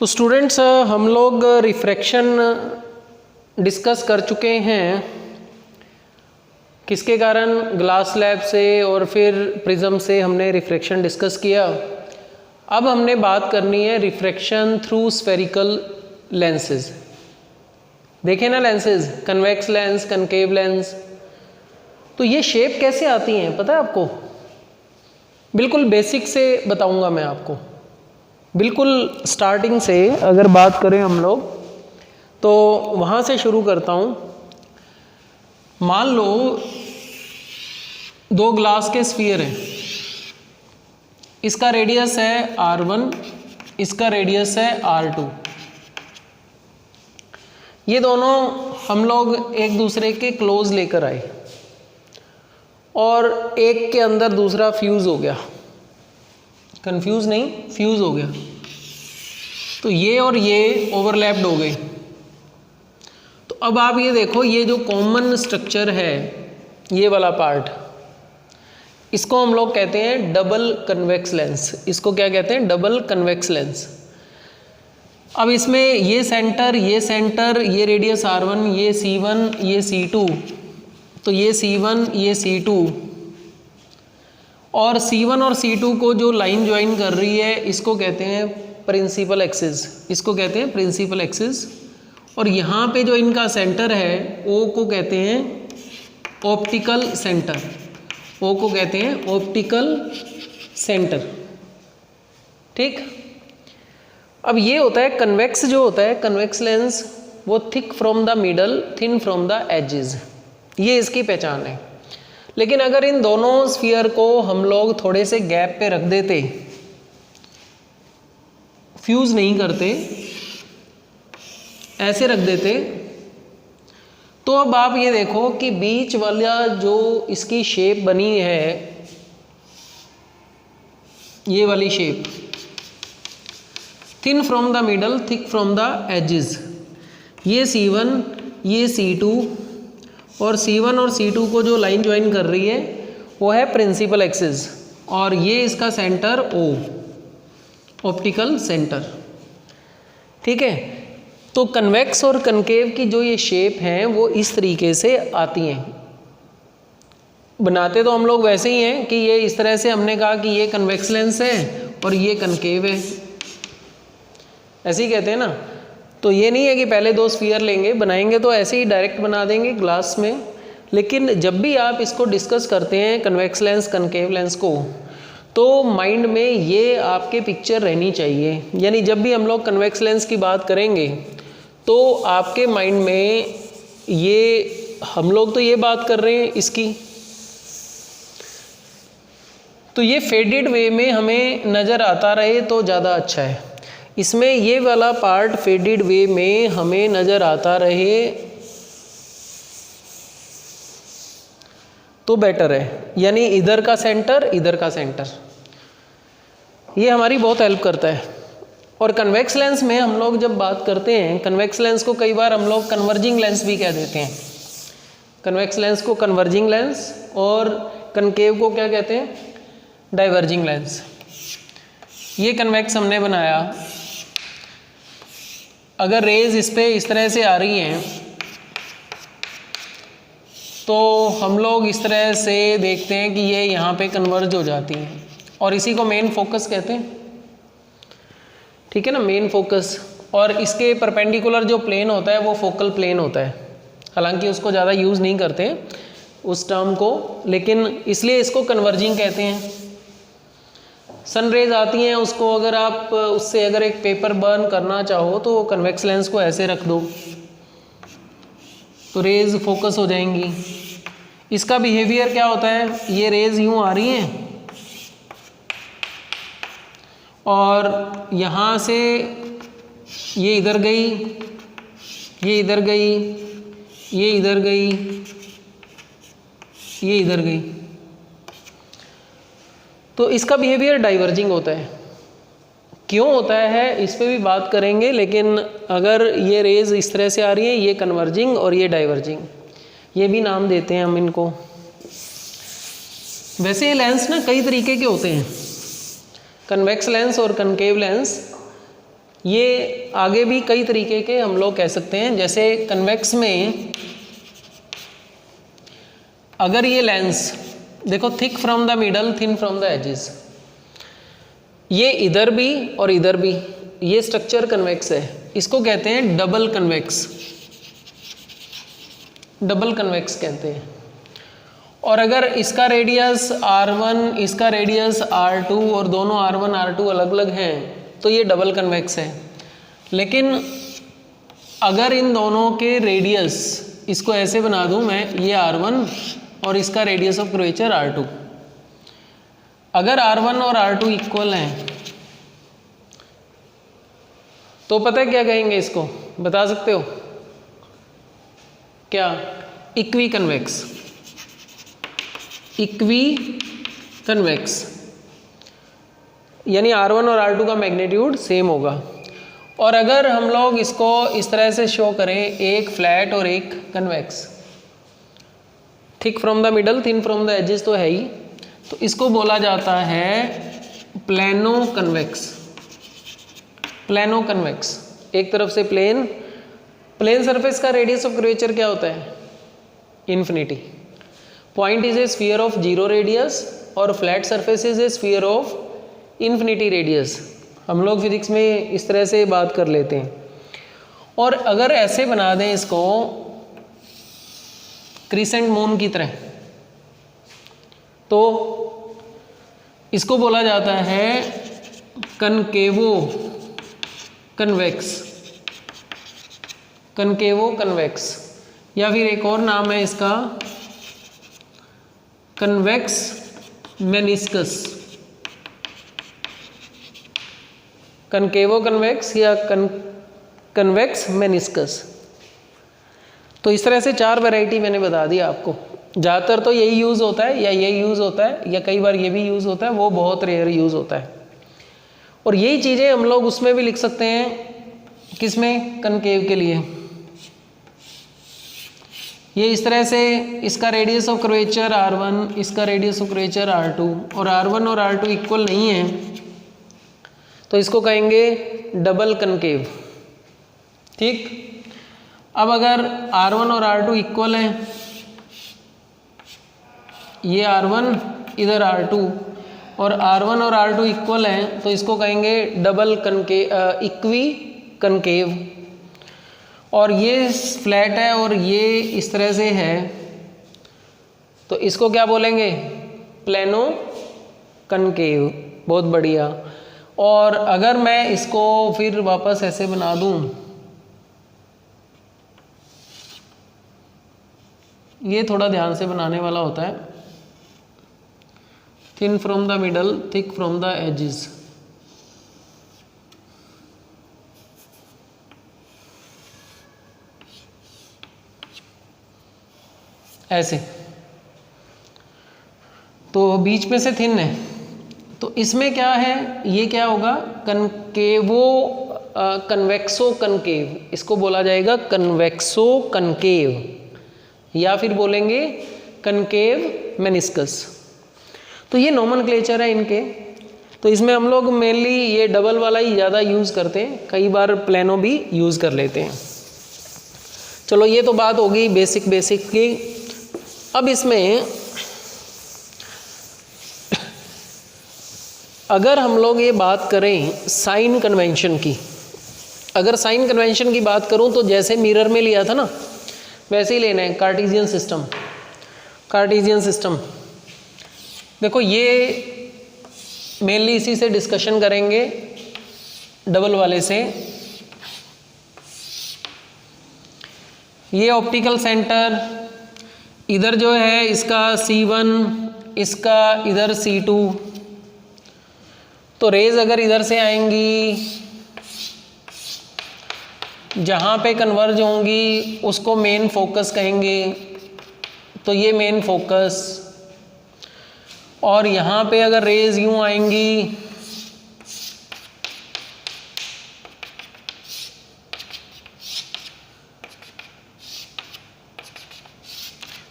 तो स्टूडेंट्स हम लोग रिफ्रैक्शन डिस्कस कर चुके हैं, किसके कारण, ग्लास स्लैब से और फिर प्रिज्म से हमने रिफ्रैक्शन डिस्कस किया। अब हमने बात करनी है रिफ्रैक्शन थ्रू स्फेरिकल लेंसेज। देखें ना lenses, convex lens, concave lens. तो ये शेप कैसे आती हैं पता है आपको? बिल्कुल बेसिक से बताऊंगा मैं आपको। बिल्कुल स्टार्टिंग से अगर बात करें हम लोग तो वहाँ से शुरू करता हूँ। मान लो दो ग्लास के स्फीयर हैं, इसका रेडियस है R1, इसका रेडियस है R2। ये दोनों हम लोग एक दूसरे के क्लोज लेकर आए और एक के अंदर दूसरा फ्यूज हो गया, कंफ्यूज नहीं, फ्यूज हो गया। तो ये और ये ओवरलैप्ड हो गए। तो अब आप ये देखो, ये जो कॉमन स्ट्रक्चर है ये वाला पार्ट, इसको हम लोग कहते हैं डबल कन्वेक्स लेंस। इसको क्या कहते हैं? Double convex lens. अब इसमें ये सेंटर, ये रेडियस R1, ये C1, ये C2, तो ये C1, ये C2, और C1 और C2 को जो लाइन ज्वाइन कर रही है इसको कहते हैं प्रिंसिपल एक्सिस। इसको कहते हैं प्रिंसिपल एक्सिस। और यहाँ पे जो इनका सेंटर है O को कहते हैं ऑप्टिकल सेंटर। O को कहते हैं ऑप्टिकल सेंटर। ठीक। अब ये होता है कन्वेक्स, जो होता है कन्वेक्स लेंस, वो thick from the middle, thin from the edges, ये इसकी पहचान है। लेकिन अगर इन दोनों स्फीयर को हम लोग थोड़े से गैप पे रख देते, फ्यूज नहीं करते, ऐसे रख देते, तो अब आप ये देखो कि बीच वाला जो इसकी शेप बनी है, ये वाली shape, thin from the middle, thick from the edges, ये C1, ये C2, और C1 और C2 को जो लाइन ज्वाइन कर रही है वो है प्रिंसिपल एक्सिस, और ये इसका सेंटर O, ऑप्टिकल सेंटर। ठीक है। तो कन्वेक्स और कनकेव की जो ये शेप हैं वो इस तरीके से आती हैं। बनाते तो हम लोग वैसे ही हैं कि ये इस तरह से, हमने कहा कि ये कन्वेक्स लेंस है और ये कनकेव है, ऐसे ही कहते हैं ना। तो ये नहीं है कि पहले दो स्फीयर लेंगे, बनाएंगे तो ऐसे ही डायरेक्ट बना देंगे ग्लास में। लेकिन जब भी आप इसको डिस्कस करते हैं कन्वेक्स लेंस, कनकेव लेंस को, तो माइंड में ये आपके पिक्चर रहनी चाहिए। यानी जब भी हम लोग कन्वेक्स लेंस की बात करेंगे तो आपके माइंड में ये, हम लोग तो ये बात कर रहे हैं इसकी, तो ये फेडेड वे में हमें नज़र आता रहे तो ज़्यादा अच्छा है। इसमें ये वाला पार्ट फेडेड वे में हमें नज़र आता रहे तो बेटर है। यानी इधर का सेंटर, इधर का सेंटर, ये हमारी बहुत हेल्प करता है। और कन्वेक्स लेंस में हम लोग जब बात करते हैं, कन्वेक्स लेंस को कई बार हम लोग कन्वर्जिंग लेंस भी कह देते हैं। कन्वेक्स लेंस को कन्वर्जिंग लेंस, और कनकेव को क्या कहते हैं? Diverging lens. ये कन्वेक्स हमने बनाया, अगर रेज इस पे इस तरह से आ रही हैं तो हम लोग इस तरह से देखते हैं कि ये यहाँ पे कन्वर्ज हो जाती हैं, और इसी को मेन फोकस कहते हैं। ठीक है ना, मेन फोकस। और इसके परपेंडिकुलर जो प्लेन होता है वो फोकल प्लेन होता है। हालांकि उसको ज़्यादा यूज़ नहीं करते उस टर्म को, लेकिन इसलिए इसको कन्वर्जिंग कहते हैं। सनरेज आती हैं, उसको अगर आप उससे अगर एक पेपर बर्न करना चाहो तो कन्वेक्स लेंस को ऐसे रख दो तो रेज फोकस हो जाएंगी। इसका बिहेवियर क्या होता है? ये रेज यूँ आ रही हैं और यहाँ से ये इधर गई, ये इधर गई, ये इधर गई, ये इधर गई, तो इसका बिहेवियर डाइवर्जिंग होता है। क्यों होता है इस पे भी बात करेंगे, लेकिन अगर ये रेज इस तरह से आ रही है, ये कन्वर्जिंग और ये डाइवर्जिंग, ये भी नाम देते हैं हम इनको। वैसे ये लेंस ना कई तरीके के होते हैं, कन्वेक्स लेंस और कनकेव लेंस ये आगे भी कई तरीके के हम लोग कह सकते हैं। जैसे कन्वेक्स में अगर ये लेंस देखो, thick from the middle, thin from the edges, ये इधर भी और इधर भी, ये स्ट्रक्चर कन्वेक्स है। इसको कहते हैं डबल कन्वेक्स, डबल कन्वेक्स कहते हैं। और अगर इसका रेडियस R1, इसका रेडियस R2 और दोनों R1 R2 अलग अलग हैं तो ये डबल कन्वेक्स है। लेकिन अगर इन दोनों के रेडियस, इसको ऐसे बना दूं मैं, ये R1 और इसका रेडियस ऑफ कर्वेचर R2, अगर R1 और R2 इक्वल हैं तो पता है क्या कहेंगे इसको, बता सकते हो क्या? इक्वी कन्वेक्स, इक्वी कन्वेक्स, यानी R1 और R2 का मैग्नीट्यूड सेम होगा। और अगर हम लोग इसको इस तरह से शो करें, एक फ्लैट और एक convex, thick from the middle, thin from the edges तो है ही, तो इसको बोला जाता है प्लेनो कन्वेक्स। प्लेनो कन्वेक्स, एक तरफ से प्लेन, प्लेन सरफेस का रेडियस ऑफ कर्वेचर क्या होता है? Infinity. Point is a sphere of zero radius और flat surface is a sphere of infinity radius. हम लोग फिजिक्स में इस तरह से बात कर लेते हैं। और अगर ऐसे बना दें इसको क्रिसेंट मून की तरह, तो इसको बोला जाता है कनकेवो कन्वेक्स, कनकेवो कन्वेक्स, या फिर एक और नाम है इसका कन्वेक्स मेनिस्कस, कनकेवो कन्वेक्स या कन्वेक्स मेनिस्कस। तो इस तरह से 4 वैरायटी मैंने बता दिया आपको। ज़्यादातर तो यही यूज़ होता है, या यही यूज़ होता है, या कई बार ये भी यूज़ होता है, वो बहुत रेयर यूज़ होता है। और यही चीज़ें हम लोग उसमें भी लिख सकते हैं, किसमें? कनकेव के लिए। ये इस तरह से, इसका रेडियस ऑफ कर्वेचर R1, इसका रेडियस ऑफ कर्वेचर R2, और R1 और R2 इक्वल नहीं है तो इसको कहेंगे डबल कनकेव। ठीक। अब अगर R1 और R2 इक्वल हैं, ये R1 इधर R2, और R1 और R2 इक्वल हैं तो इसको कहेंगे डबल कनकेव, इक्वी कनकेव। और ये फ्लैट है और ये इस तरह से है तो इसको क्या बोलेंगे? Plano concave. बहुत बढ़िया। और अगर मैं इसको फिर वापस ऐसे बना दूं, ये थोड़ा ध्यान से बनाने वाला होता है, thin from the middle, thick from the edges. ऐसे, तो बीच में से थिन है, तो इसमें क्या है? ये क्या होगा? कनकेवो, कन्वेक्सो कनकेव, इसको बोला जाएगा कन्वेक्सो कनकेव, या फिर बोलेंगे कनकेव मेनिस्कस। तो ये नोमेनक्लेचर है इनके। तो इसमें हम लोग मेनली ये डबल वाला ही ज़्यादा यूज़ करते हैं, कई बार प्लेनो भी यूज़ कर लेते हैं। चलो, ये तो बात होगी बेसिक की। अब इसमें अगर हम लोग ये बात करें साइन कन्वेंशन की, अगर साइन कन्वेंशन की बात करूं तो जैसे मिरर में लिया था ना, वैसे ही लेना है। कार्टेशियन सिस्टम, कार्टेशियन सिस्टम देखो, ये मेनली इसी से डिस्कशन करेंगे, डबल वाले से। ये ऑप्टिकल सेंटर इधर जो है इसका C1, इसका इधर C2। तो रेज अगर इधर से आएंगी, जहाँ पे कन्वर्ज होंगी उसको मेन फोकस कहेंगे, तो ये मेन फोकस। और यहाँ पे अगर रेज यूँ आएंगी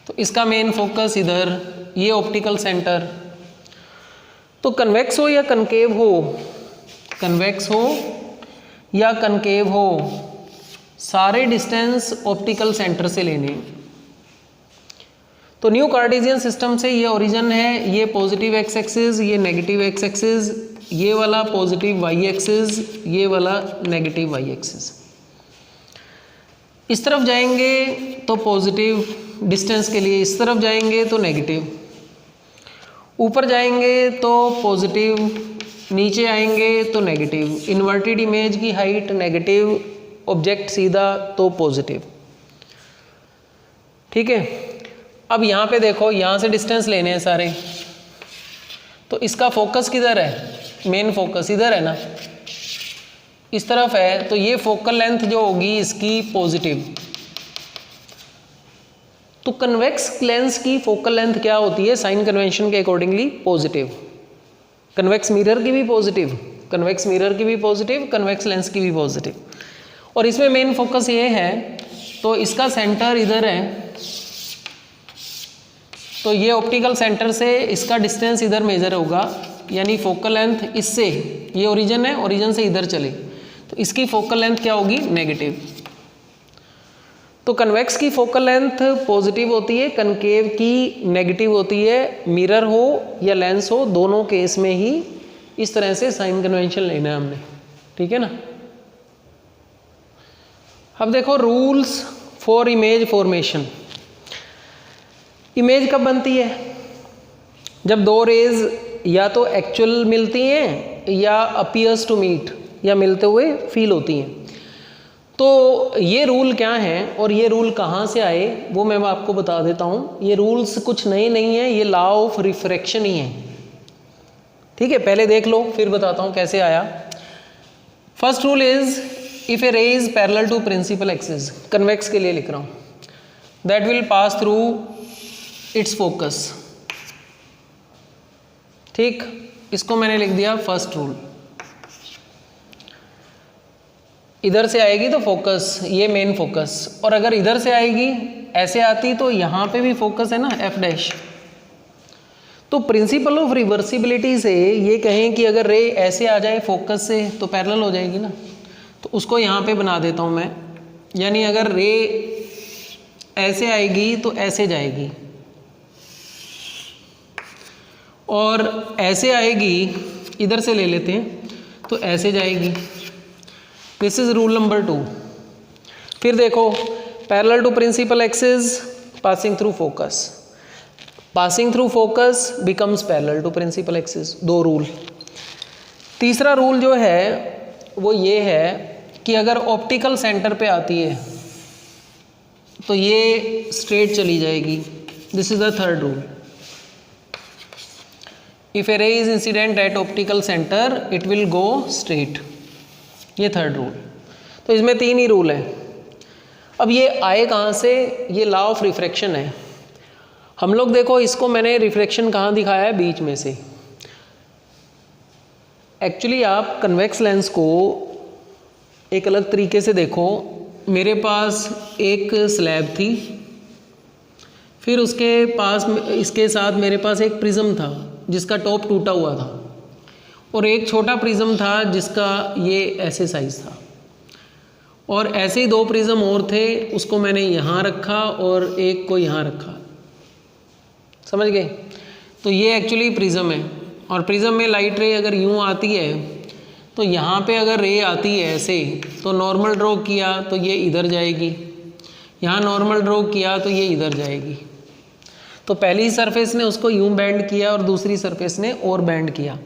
तो इसका मेन फोकस इधर, ये ऑप्टिकल सेंटर। तो कन्वेक्स हो या कनकेव हो, कन्वेक्स हो या कनकेव हो, सारे डिस्टेंस ऑप्टिकल सेंटर से लेने। तो न्यू कार्टेशियन सिस्टम से ये ओरिजिन है, ये पॉजिटिव एक्स एक्सिस, ये नेगेटिव एक्स एक्सिस, ये वाला पॉजिटिव वाई एक्सिस, ये वाला नेगेटिव वाई एक्सिस। इस तरफ जाएंगे तो पॉजिटिव डिस्टेंस के लिए, इस तरफ जाएंगे तो नेगेटिव, ऊपर जाएंगे तो पॉजिटिव, नीचे आएंगे तो नेगेटिव। इन्वर्टेड इमेज की हाइट नेगेटिव, ऑब्जेक्ट सीधा तो पॉजिटिव। ठीक है, अब यहाँ पे देखो, यहाँ से डिस्टेंस लेने हैं सारे, तो इसका फोकस किधर है? मेन फोकस इधर है ना, इस तरफ है, तो ये फोकल लेंथ जो होगी इसकी पॉजिटिव। तो कन्वेक्स लेंस की फोकल लेंथ क्या होती है? साइन कन्वेंशन के अकॉर्डिंगली पॉजिटिव। कन्वेक्स मिरर की भी पॉजिटिव, कन्वेक्स मिरर की भी पॉजिटिव, कन्वेक्स लेंस की भी पॉजिटिव। और इसमें मेन फोकस ये है, तो इसका सेंटर इधर है, तो ये ऑप्टिकल सेंटर से इसका डिस्टेंस इधर मेजर होगा, यानी फोकल लेंथ इससे, ये ओरिजिन है, ओरिजिन से इधर चले तो इसकी फोकल लेंथ क्या होगी? नेगेटिव। तो कन्वेक्स की फोकल लेंथ पॉजिटिव होती है, कनकेव की नेगेटिव होती है। मिरर हो या लेंस हो, दोनों केस में ही इस तरह से साइन कन्वेंशन लेना है हमने। ठीक है ना। अब देखो rules for image formation. Image कब बनती है? जब दो रेज या तो एक्चुअल मिलती हैं या अपीयर्स टू मीट, या मिलते हुए फील होती हैं। तो ये रूल क्या हैं और ये रूल कहाँ से आए वो मैं आपको बता देता हूँ। ये रूल्स कुछ नए नहीं है, ये लॉ ऑफ रिफ्रैक्शन ही है। ठीक है, पहले देख लो फिर बताता हूँ कैसे आया। First rule is if a ray is parallel to principal axis, convex के लिए लिख रहा हूँ, that will pass through its focus. ठीक, इसको मैंने लिख दिया फर्स्ट रूल। इधर से आएगी तो फोकस, ये मेन फोकस, और अगर इधर से आएगी ऐसे आती तो यहाँ पे भी फोकस है ना, एफ डैश। तो प्रिंसिपल ऑफ रिवर्सिबिलिटी से ये कहें कि अगर रे ऐसे आ जाए फोकस से तो पैरेलल हो जाएगी ना, तो उसको यहाँ पे बना देता हूँ मैं। यानी अगर रे ऐसे आएगी तो ऐसे जाएगी, और ऐसे आएगी, इधर से ले लेते हैं, तो ऐसे जाएगी। This is rule number 2। फिर देखो, parallel to principal axis, passing through focus, passing through focus becomes parallel to principal axis. 2 rule. तीसरा रूल जो है वो ये है कि अगर ऑप्टिकल सेंटर पे आती है तो ये स्ट्रेट चली जाएगी। This is the third rule. If a ray is incident at optical centre it will go straight. ये थर्ड रूल। तो इसमें 3 ही रूल हैं। अब ये आए कहाँ से? ये लॉ ऑफ रिफ्रैक्शन है। हम लोग देखो, इसको मैंने रिफ्रैक्शन कहाँ दिखाया है? बीच में से। एक्चुअली आप कन्वेक्स लेंस को एक अलग तरीके से देखो। मेरे पास एक स्लैब थी, फिर उसके पास इसके साथ मेरे पास एक प्रिज्म था जिसका टॉप टूटा हुआ था, और एक छोटा प्रिज्म था जिसका ये ऐसे साइज था, और ऐसे ही 2 प्रिज्म और थे, उसको मैंने यहाँ रखा और एक को यहाँ रखा। समझ गए? तो ये एक्चुअली प्रिज्म है, और प्रिज्म में लाइट रे अगर यूँ आती है तो यहाँ पे अगर रे आती है ऐसे, तो नॉर्मल ड्रॉ किया तो ये इधर जाएगी, यहाँ नॉर्मल ड्रॉ किया तो ये इधर जाएगी। तो पहली सरफेस ने उसको यूँ बैंड किया और दूसरी सरफेस ने और बैंड किया।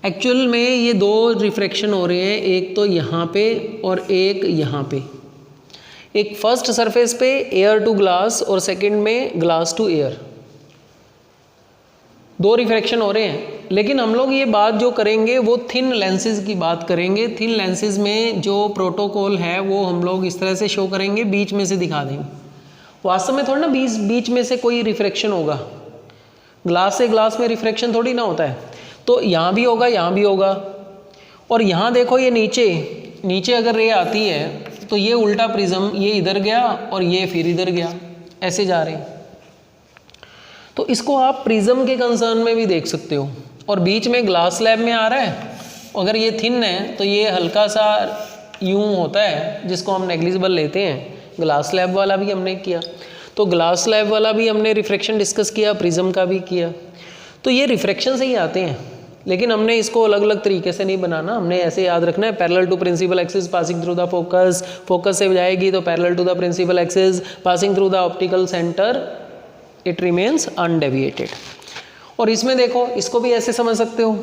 एक्चुअल में ये 2 रिफ्रैक्शन हो रहे हैं, एक तो यहाँ पे और एक यहाँ पे। एक फर्स्ट सरफेस पे एयर टू ग्लास और सेकंड में ग्लास टू एयर, 2 रिफ्रैक्शन हो रहे हैं। लेकिन हम लोग ये बात जो करेंगे वो थिन लेंसेज की बात करेंगे। थिन लेंसेज में जो प्रोटोकॉल है वो हम लोग इस तरह से शो करेंगे, बीच में से दिखा देंगे। वास्तव में थोड़ा ना बीच में से कोई रिफ्रैक्शन होगा, ग्लास से ग्लास में रिफ्रैक्शन थोड़ी ना होता है। तो यहाँ भी होगा, यहाँ भी होगा, और यहाँ देखो ये नीचे अगर रे आती है तो ये उल्टा प्रिज्म, ये इधर गया और ये फिर इधर गया, ऐसे जा रहे हैं। तो इसको आप प्रिज्म के कंसर्न में भी देख सकते हो। और बीच में ग्लास स्लैब में आ रहा है, अगर ये थिन है तो ये हल्का सा यूं होता है जिसको हम नेग्लिजिबल लेते हैं। ग्लास स्लैब वाला भी हमने किया, तो ग्लास स्लैब वाला भी हमने रिफ्रैक्शन डिस्कस किया, प्रिज्म का भी किया। तो ये रिफ्रैक्शन से ही आते हैं, लेकिन हमने इसको अलग अलग तरीके से नहीं बनाना, हमने ऐसे याद रखना है parallel to principal axis passing through the focus, focus से जाएगी तो parallel to the principal axis passing through the optical centre, it remains undeviated. और इसमें देखो, इसको भी ऐसे समझ सकते हो,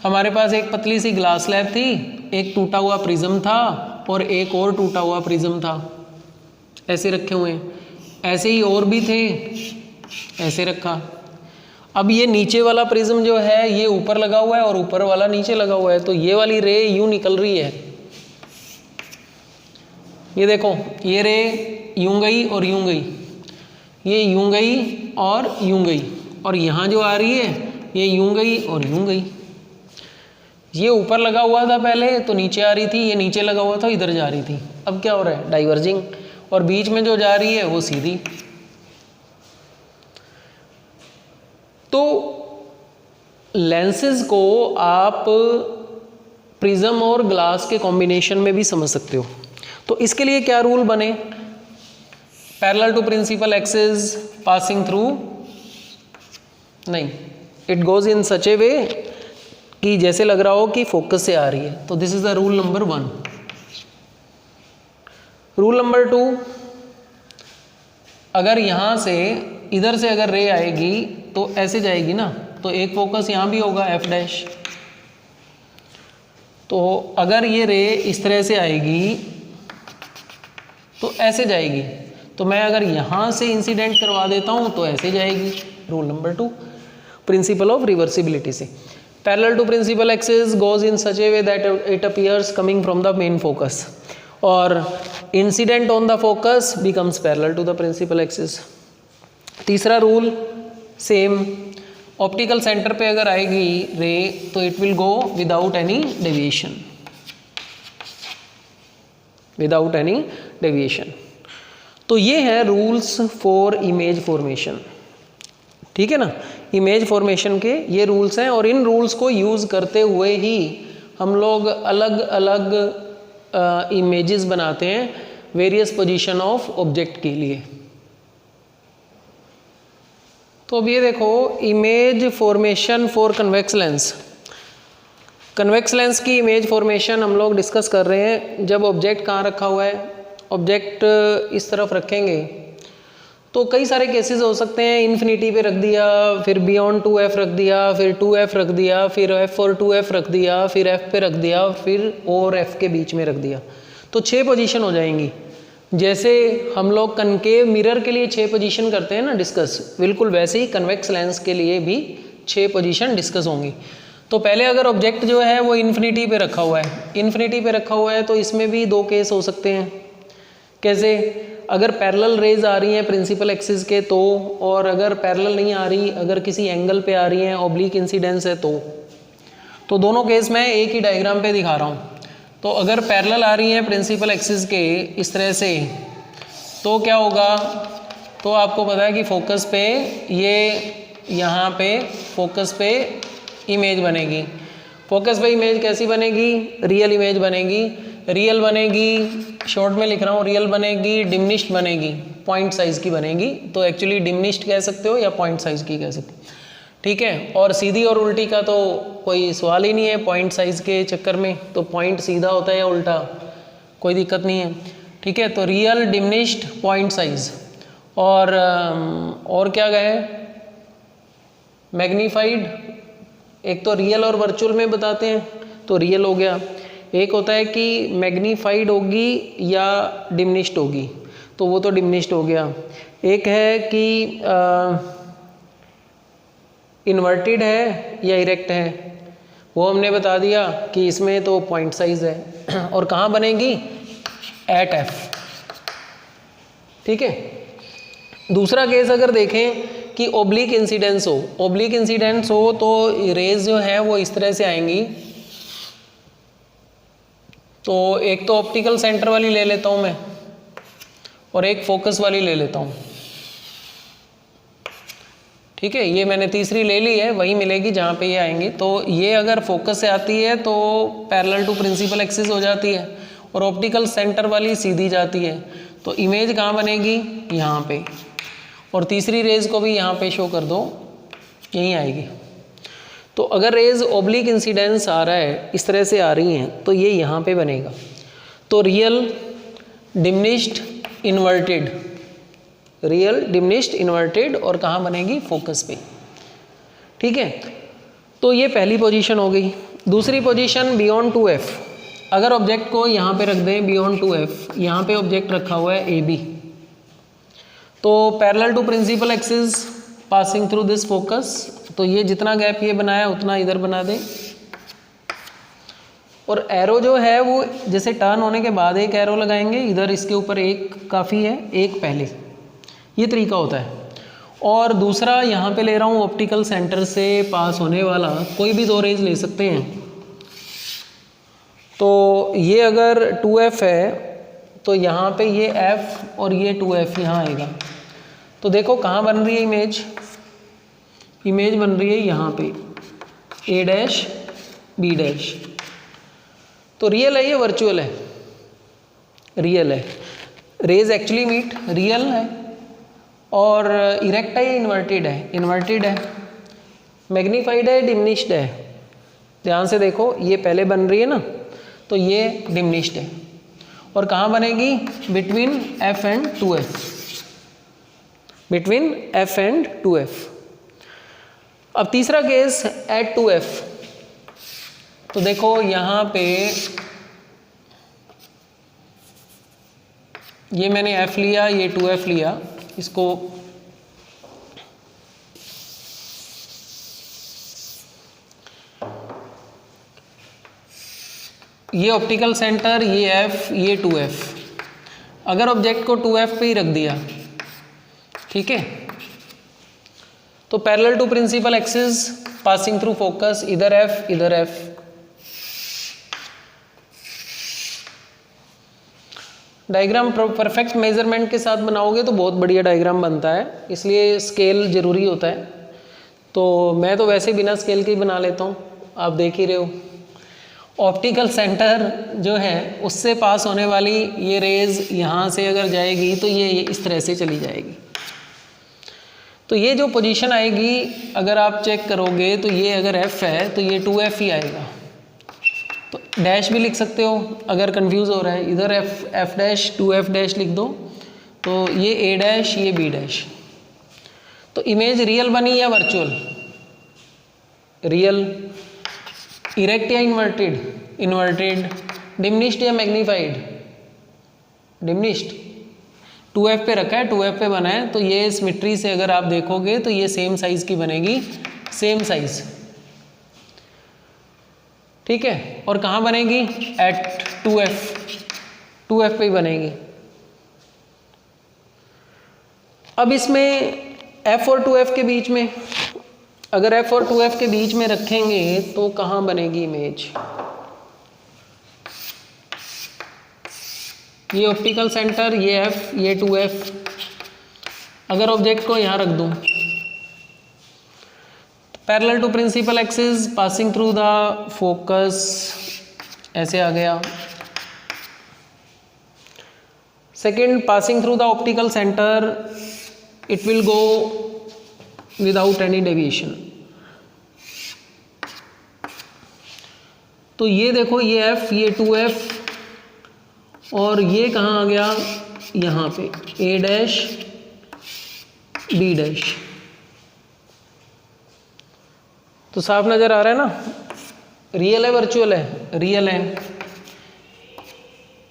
हमारे पास एक पतली सी ग्लास स्लैब थी, एक टूटा हुआ प्रिज्म था और एक और टूटा हुआ प्रिज्म था, ऐसे रखे हुए हैं। ऐसे ही और भी थे, ऐसे रखा। अब ये नीचे वाला प्रिज्म जो है ये ऊपर लगा हुआ है और ऊपर वाला नीचे लगा हुआ है, तो ये वाली रे यूं निकल रही है। ये देखो, ये रे यूं गई और यूं गई, ये यूं गई और यूं गई, और यहाँ जो आ रही है ये यूं गई और यूं गई। ये ऊपर लगा हुआ था पहले तो नीचे आ रही थी, ये नीचे लगा हुआ था इधर जा रही थी। अब क्या हो रहा है, डाइवर्जिंग, और बीच में जो जा रही है वो सीधी। तो लेंसेज को आप प्रिज्म और ग्लास के कॉम्बिनेशन में भी समझ सकते हो। तो इसके लिए क्या रूल बने, parallel to principal axis passing through, नहीं, it goes in such a way कि जैसे लग रहा हो कि फोकस से आ रही है। तो this is the rule number 1। Rule number 2, अगर यहां से इधर से अगर रे आएगी तो ऐसे जाएगी ना, तो एक फोकस यहाँ भी होगा एफ डैश। तो अगर ये रे इस तरह से आएगी तो ऐसे जाएगी, तो मैं अगर यहाँ से इंसिडेंट करवा देता हूँ तो ऐसे जाएगी। Rule number 2, principle of reversibility से, parallel to principal axis goes in such a way that it appears coming from the main focus, और incident on the focus becomes parallel to the principal axis. तीसरा rule same, optical centre पे अगर आएगी ray तो it will go without any deviation, without any deviation. तो ये है rules for image formation, ठीक है ना। इमेज फॉर्मेशन के ये रूल्स हैं, और इन रूल्स को यूज़ करते हुए ही हम लोग अलग अलग इमेजेस बनाते हैं वेरियस पोजीशन ऑफ ऑब्जेक्ट के लिए। तो अब ये देखो, image formation for convex lens. Convex lens की इमेज फॉर्मेशन हम लोग डिस्कस कर रहे हैं। जब ऑब्जेक्ट कहाँ रखा हुआ है, ऑब्जेक्ट इस तरफ रखेंगे तो कई सारे केसेस हो सकते हैं। इन्फिनिटी पे रख दिया, फिर बियॉन्ड 2f रख दिया, फिर 2f रख दिया, फिर f और 2f रख दिया, फिर f पे रख दिया, फिर और f के बीच में रख दिया, तो 6 पोजीशन हो जाएंगी। जैसे हम लोग कनकेव मिरर के लिए 6 पोजीशन करते हैं ना डिस्कस, बिल्कुल वैसे ही कन्वेक्स लेंस के लिए भी 6 पोजीशन डिस्कस होंगी। तो पहले अगर ऑब्जेक्ट जो है वो इन्फिनिटी पे रखा हुआ है, इन्फिनिटी पे रखा हुआ है तो इसमें भी 2 केस हो सकते हैं। कैसे, अगर पैरेलल रेज आ रही हैं प्रिंसिपल एक्सिस के तो, और अगर पैरेलल नहीं आ रही, अगर किसी एंगल पे आ रही हैं, ऑब्लिक इंसिडेंस है तो दोनों केस मैं एक ही डायग्राम पे दिखा रहा हूँ। तो अगर पैरेलल आ रही हैं प्रिंसिपल एक्सिस के इस तरह से, तो क्या होगा, तो आपको पता है कि फोकस पे ये यहाँ पे फोकस पे इमेज बनेगी। फोकस पे इमेज कैसी बनेगी, रियल इमेज बनेगी। रियल बनेगी, शॉर्ट में लिख रहा हूँ, रियल बनेगी, डिमिनिश्ड बनेगी, पॉइंट साइज की बनेगी। तो एक्चुअली डिमिनिश्ड कह सकते हो या पॉइंट साइज की कह सकते हो, ठीक है। और सीधी और उल्टी का तो कोई सवाल ही नहीं है पॉइंट साइज के चक्कर में, तो पॉइंट सीधा होता है या उल्टा, कोई दिक्कत नहीं है, ठीक है। तो रियल, डिमिनिश्ड, पॉइंट साइज, और क्या गए, मैग्नीफाइड। एक तो रियल और वर्चुअल में बताते हैं, तो रियल हो गया। एक होता है कि मैग्नीफाइड होगी या डिमिनिश्ड होगी, तो वो तो डिमिनिश्ड हो गया। एक है कि इन्वर्टेड है या इरेक्ट है, वो हमने बता दिया कि इसमें तो पॉइंट साइज है। और कहाँ बनेगी, एट एफ, ठीक है। दूसरा केस अगर देखें कि ओब्लिक इंसिडेंस हो, ओब्लिक इंसिडेंस हो तो रेज जो है वो इस तरह से आएंगी। तो एक तो ऑप्टिकल सेंटर वाली ले लेता हूँ मैं, और एक फोकस वाली ले लेता हूँ, ठीक है। ये मैंने तीसरी ले ली है, वही मिलेगी जहाँ पे ये आएंगी। तो ये अगर फोकस से आती है तो पैरेलल टू प्रिंसिपल एक्सिस हो जाती है, और ऑप्टिकल सेंटर वाली सीधी जाती है, तो इमेज कहाँ बनेगी, यहाँ पे, और तीसरी रेज को भी यहाँ पे शो कर दो, यहीं आएगी। तो अगर रेज ओब्लिक इंसिडेंस आ रहा है, इस तरह से आ रही हैं, तो ये यहाँ पे बनेगा। तो real, diminished, inverted, real, diminished, inverted, और कहाँ बनेगी, फोकस पे। ठीक है, तो ये पहली पोजीशन हो गई। दूसरी पोजीशन बियॉन्ड 2f, अगर ऑब्जेक्ट को यहाँ पे रख दें बियॉन्ड 2f, यहाँ पे ऑब्जेक्ट रखा हुआ है AB, तो parallel to principal axis passing through this focus, तो ये जितना गैप ये बनाया उतना इधर बना दें, और एरो जो है वो जैसे टर्न होने के बाद एक एरो लगाएंगे, इधर इसके ऊपर एक काफ़ी है, एक पहले, ये तरीका होता है। और दूसरा यहाँ पे ले रहा हूँ ऑप्टिकल सेंटर से पास होने वाला कोई भी दो रेज ले सकते हैं। तो ये अगर 2f है तो यहाँ पे ये f और ये 2f यहाँ आएगा। तो देखो कहाँ बन रही है इमेज, इमेज बन रही है यहाँ पे a डैश b डैश। तो रियल है ये वर्चुअल है, रियल है, रेज एक्चुअली मीट, रियल है, और इरेक्ट है, इन्वर्टेड है, इन्वर्टेड है, मैग्नीफाइड है, डिमिनिश्ड है। ध्यान से देखो ये पहले बन रही है ना, तो ये डिमिनिश्ड है, और कहाँ बनेगी, between f and 2f, between f and 2f। अब तीसरा केस एट 2f, तो देखो यहाँ पे ये मैंने f लिया, ये 2f लिया, इसको ये ऑप्टिकल सेंटर, ये f, ये 2f, अगर ऑब्जेक्ट को 2f पे ही रख दिया, ठीक है, तो parallel to principal axis passing through focus, इधर f इधर f, डायग्राम परफेक्ट मेजरमेंट के साथ बनाओगे तो बहुत बढ़िया डायग्राम बनता है, इसलिए स्केल ज़रूरी होता है। तो मैं तो वैसे बिना स्केल के ही बना लेता हूँ, आप देख ही रहे हो। ऑप्टिकल सेंटर जो है उससे पास होने वाली ये रेज यहाँ से अगर जाएगी तो ये इस तरह से चली जाएगी। तो ये जो पोजीशन आएगी अगर आप चेक करोगे तो ये अगर f है तो ये 2f ही आएगा। तो डैश भी लिख सकते हो अगर कंफ्यूज हो रहा है, इधर f डैश 2f डैश लिख दो, तो ये a डैश ये b डैश। तो इमेज रियल बनी या वर्चुअल, रियल, इरेक्ट या इन्वर्टेड, इन्वर्टेड, डिमिनिश्ड या मैग्नीफाइड, डिमिनिश्ड, 2f पे रखा है 2f पे बना है, तो ये सिमेट्री से अगर आप देखोगे तो ये सेम साइज की बनेगी, सेम साइज, ठीक है। और कहाँ बनेगी, एट 2f पे ही बनेगी। अब इसमें f और 2f के बीच में, अगर f और 2f के बीच में रखेंगे तो कहाँ बनेगी इमेज, ये ऑप्टिकल सेंटर, ये f ये 2f, अगर ऑब्जेक्ट को यहाँ रख दूँ, parallel to principal axis passing through the focus, ऐसे आ गया। Second, passing through the optical centre, it will go without any deviation. तो ये देखो ये f ये 2f और ये कहाँ आ गया, यहाँ पे a डैश b डैश। तो साफ नज़र आ रहा है ना, रियल है वर्चुअल है, रियल है,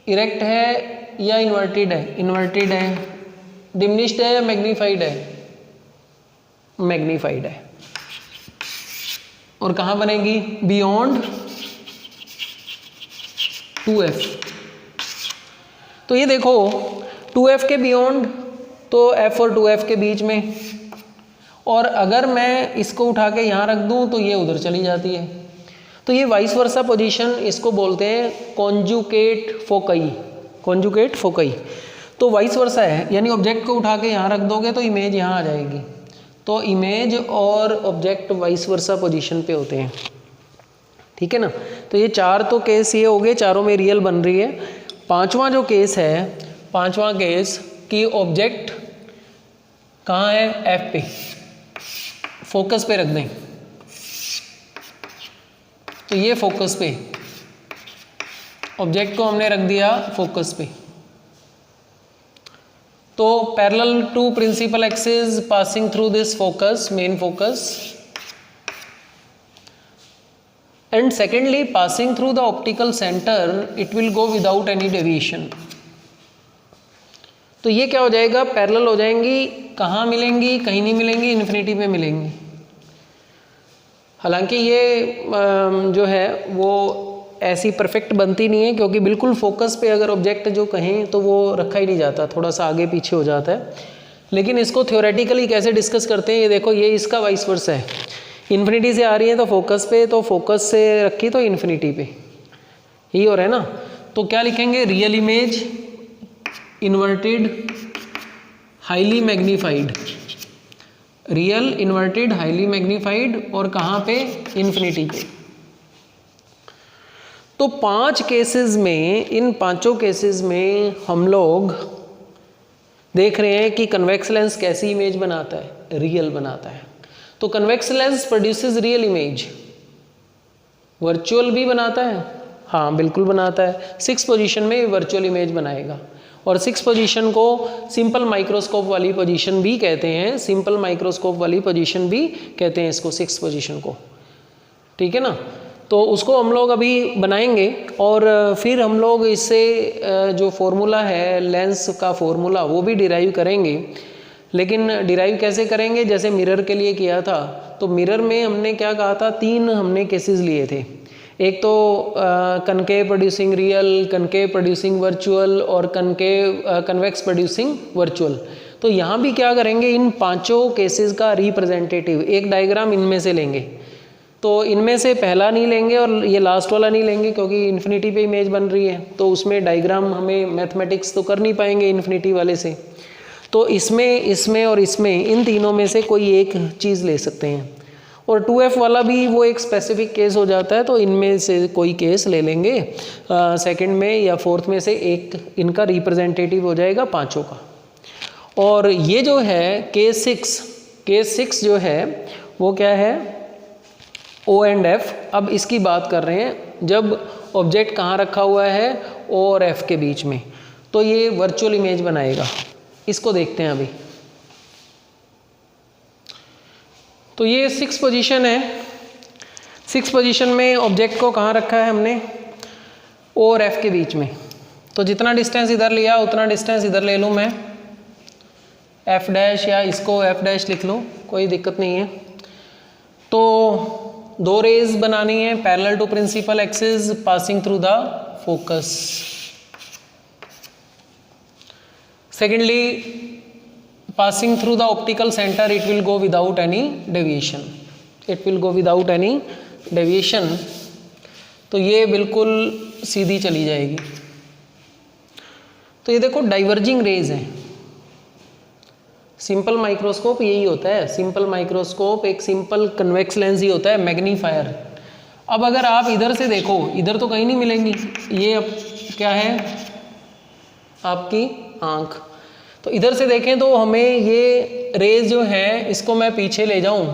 इरेक्ट है या इन्वर्टेड है, इन्वर्टेड है, डिमिनिश्ड है या मैग्नीफाइड है, मैग्नीफाइड है। और कहाँ बनेगी, बियॉन्ड 2f। तो ये देखो 2f के बियॉन्ड, तो f और 2f के बीच में, और अगर मैं इसको उठा के यहाँ रख दूँ तो ये उधर चली जाती है। तो ये वाइस वर्सा पोजीशन, इसको बोलते हैं कॉन्जुगेट फोकई, कॉन्जुगेट फोकई। तो वाइस वर्सा है, यानी ऑब्जेक्ट को उठा के यहाँ रख दोगे तो इमेज यहाँ आ जाएगी। तो इमेज और ऑब्जेक्ट वाइस वर्सा पोजीशन पे होते हैं, ठीक है ना। तो ये चार तो केस ये हो गए, चारों में रियल बन रही है। पांचवा जो केस है, पांचवा केस कि ऑब्जेक्ट कहाँ है, एफ पे, फोकस पे रख दें, तो ये फोकस पे, ऑब्जेक्ट को हमने रख दिया फोकस पे, तो parallel to principal axis passing through this focus, main focus, and secondly passing through the optical centre, it will go without any deviation. तो ये क्या हो जाएगा, पैरेलल हो जाएंगी, कहाँ मिलेंगी, कहीं नहीं मिलेंगी, इन्फिनिटी पे मिलेंगी। हालांकि ये जो है वो ऐसी परफेक्ट बनती नहीं है, क्योंकि बिल्कुल फोकस पे अगर ऑब्जेक्ट जो कहें तो वो रखा ही नहीं जाता, थोड़ा सा आगे पीछे हो जाता है। लेकिन इसको थ्योरेटिकली कैसे डिस्कस करते हैं, ये देखो, ये इसका वाइस वर्सा है, इन्फिनिटी से आ रही है तो फोकस पे, तो फोकस से रखी तो इन्फिनिटी पे, यही हो रहा है ना। तो क्या लिखेंगे, real image inverted highly magnified, real inverted highly magnified, और कहाँ पे, इन्फिनिटी पे। तो 5 केसेस में, इन पांचों केसेस में हम लोग देख रहे हैं कि कन्वेक्स लेंस कैसी इमेज बनाता है, रियल बनाता है। तो convex lens produces real image, virtual भी बनाता है, हाँ बिल्कुल बनाता है। 6 पोजीशन में वर्चुअल इमेज बनाएगा, और 6 पोजीशन को सिंपल माइक्रोस्कोप वाली पोजीशन भी कहते हैं, सिंपल माइक्रोस्कोप वाली पोजीशन भी कहते हैं इसको, 6 पोजीशन को, ठीक है ना। तो उसको हम लोग अभी बनाएंगे, और फिर हम लोग इससे जो फॉर्मूला है लेंस का फॉर्मूला, वो भी डिराइव करेंगे। लेकिन डिराइव कैसे करेंगे, जैसे मिरर के लिए किया था, तो मिरर में हमने क्या कहा था, 3 हमने केसेस लिए थे, एक तो concave producing real, concave producing virtual, और कनकेव कन्वेक्स प्रोड्यूसिंग वर्चुअल। तो यहाँ भी क्या करेंगे, इन पांचों केसेस का रिप्रेजेंटेटिव एक डायग्राम इनमें से लेंगे। तो इनमें से पहला नहीं लेंगे और ये लास्ट वाला नहीं लेंगे, क्योंकि इन्फिनिटी पे इमेज बन रही है, तो उसमें डायग्राम हमें मैथमेटिक्स तो कर नहीं पाएंगे इन्फिनिटी वाले से। तो इसमें, इसमें और इसमें, इन तीनों में से कोई एक चीज़ ले सकते हैं। और 2F वाला भी वो एक स्पेसिफिक केस हो जाता है, तो इनमें से कोई केस ले लेंगे, सेकंड में या फोर्थ में से एक इनका रिप्रेजेंटेटिव हो जाएगा पांचों का। और ये जो है केस 6 जो है वो क्या है, O एंड F। अब इसकी बात कर रहे हैं जब ऑब्जेक्ट कहाँ रखा हुआ है, O और F के बीच में, तो ये वर्चुअल इमेज बनाएगा। इसको देखते हैं अभी। तो ये 6 पोजीशन है, 6 पोजीशन में ऑब्जेक्ट को कहाँ रखा है हमने, O और F के बीच में। तो जितना डिस्टेंस इधर लिया उतना डिस्टेंस इधर ले लूँ मैं, F डैश, या इसको F डैश लिख लो, कोई दिक्कत नहीं है। तो 2 रेज बनानी है parallel to principal axis passing through the focus. Secondly passing through the optical center, it will go without any deviation, it will go without any deviation। तो ये बिल्कुल सीधी चली जाएगी। तो ये देखो डाइवर्जिंग रेज है, सिंपल माइक्रोस्कोप यही होता है, सिंपल माइक्रोस्कोप एक सिंपल कन्वेक्स लेंस ही होता है, मैग्नीफायर। अब अगर आप इधर से देखो, इधर तो कहीं नहीं मिलेंगी, ये अब क्या है आपकी आँख, तो इधर से देखें तो हमें ये रेज जो है, इसको मैं पीछे ले जाऊं,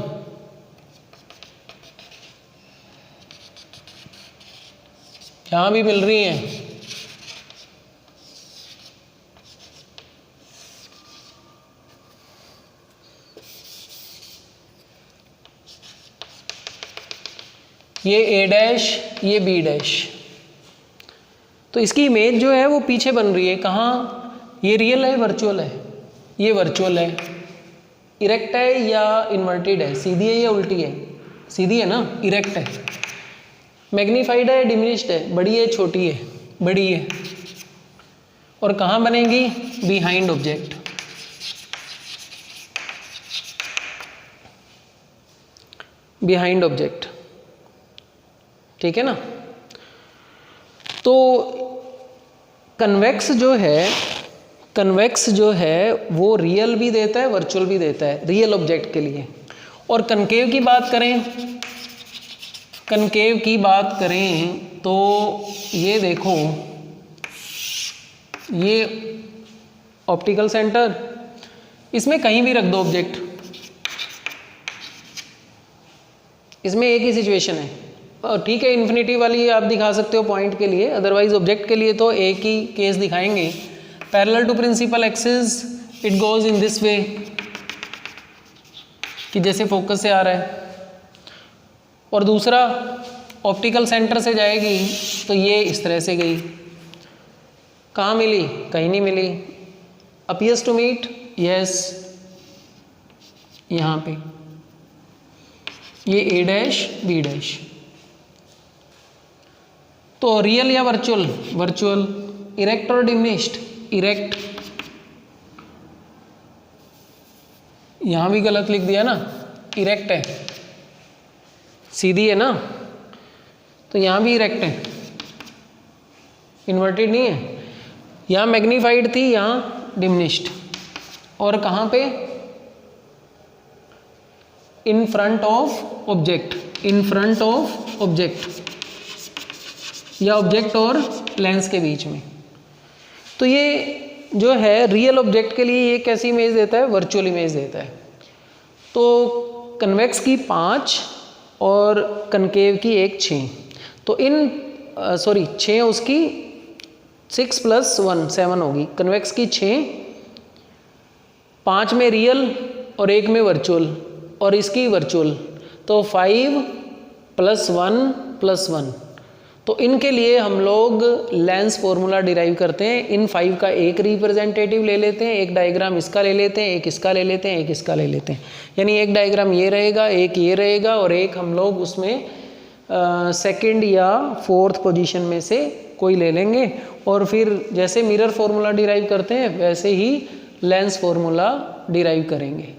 यहाँ भी मिल रही हैं, ये A डैश, ये B डैश। तो इसकी इमेज जो है वो पीछे बन रही है, कहाँ, ये रियल है वर्चुअल है, ये वर्चुअल है, इरेक्ट है या इन्वर्टेड है, सीधी है या उल्टी है, सीधी है ना, इरेक्ट है, मैग्नीफाइड है, डिमिनिश्ड है, बड़ी है छोटी है, बड़ी है, और कहाँ बनेगी, बिहाइंड ऑब्जेक्ट। बिहाइंड ऑब्जेक्ट, ठीक है ना। तो कन्वेक्स जो है वो रियल भी देता है, वर्चुअल भी देता है, रियल ऑब्जेक्ट के लिए। और कनकेव की बात करें तो ये देखो, ये ऑप्टिकल सेंटर, इसमें कहीं भी रख दो ऑब्जेक्ट, इसमें एक ही सिचुएशन है, और ठीक है इन्फिनिटी वाली आप दिखा सकते हो पॉइंट के लिए, अदरवाइज ऑब्जेक्ट के लिए तो एक ही केस दिखाएंगे। Parallel to principal axis it goes in this way, कि जैसे फोकस से आ रहा है, और दूसरा ऑप्टिकल सेंटर से जाएगी तो ये इस तरह से गई, कहाँ मिली, कहीं नहीं मिली। अपीयर्स टू मीट, यस यहाँ पे ये ए डैश बी डैश। तो रियल या वर्चुअल, वर्चुअल। इरेक्ट और डिमिनिश्ड, इरेक्ट। यहाँ भी गलत लिख दिया ना, इरेक्ट है, सीधी है ना, तो यहाँ भी इरेक्ट है, इन्वर्टेड नहीं है। यहाँ मैग्नीफाइड थी, यहाँ डिमिनिश्ड। और कहाँ पे, in front of object, in front of object, या ऑब्जेक्ट और लेंस के बीच में। तो ये जो है रियल ऑब्जेक्ट के लिए ये कैसी इमेज देता है, वर्चुअल इमेज देता है। तो कन्वेक्स की 5 और कनकेव की 1 6, तो इन 6 उसकी 6 + 1 7 होगी। कन्वेक्स की 6, 5 में रियल और 1 में वर्चुअल, और इसकी वर्चुअल, तो 5 + 1 + 1। तो इनके लिए हम लोग लेंस फॉर्मूला डिराइव करते हैं। इन 5 का एक रिप्रेजेंटेटिव ले लेते हैं, एक डायग्राम इसका ले लेते हैं, एक इसका ले लेते हैं, एक इसका ले लेते हैं। यानी एक डायग्राम ये रहेगा, एक ये रहेगा, और एक हम लोग उसमें सेकंड या फोर्थ पोजीशन में से कोई ले लेंगे। और फिर जैसे मिरर फॉर्मूला डिराइव करते हैं वैसे ही लेंस फॉर्मूला डिराइव करेंगे।